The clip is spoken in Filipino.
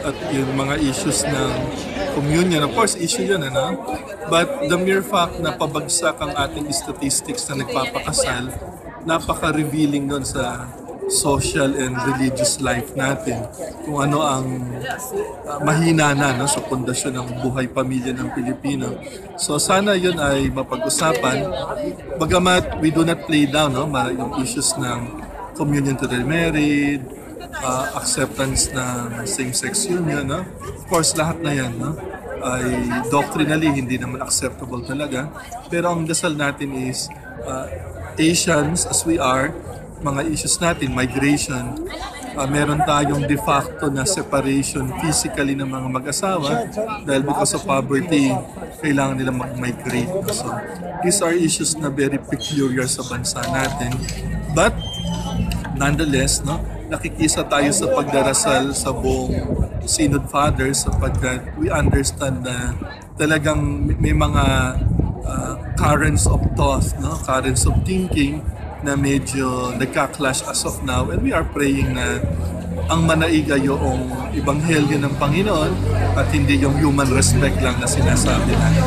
at yung mga issues ng communion. Of course, issue yun, ano? But the mere fact na pabagsak ang ating statistics na nagpapakasal, napaka-revealing nun sa social and religious life natin. Kung ano ang mahina na, no, sa pundasyon ng buhay pamilya ng Pilipino. So sana yun ay mapag-usapan. Bagamat we do not play down, no, yung issues ng communion to the married, acceptance ng same-sex union. No? Of course, lahat na yan, no, ay doctrinally hindi naman acceptable talaga. Pero ang dasal natin is Asians as we are, mga issues natin, migration, meron tayong de facto na separation physically ng mga mag-asawa dahil because of poverty, kailangan nila mag-migrate. So, these are issues na very peculiar sa bansa natin. But, nonetheless, no, nakikisa tayo sa pagdarasal sa buong Synod Fathers sapagkat we understand na talagang may mga currents of thought, no, currents of thinking na medyo nagka-clash as of now, and we are praying na ang manaiga yung ebanghelyo ng Panginoon at hindi yung human respect lang na sinasabi natin.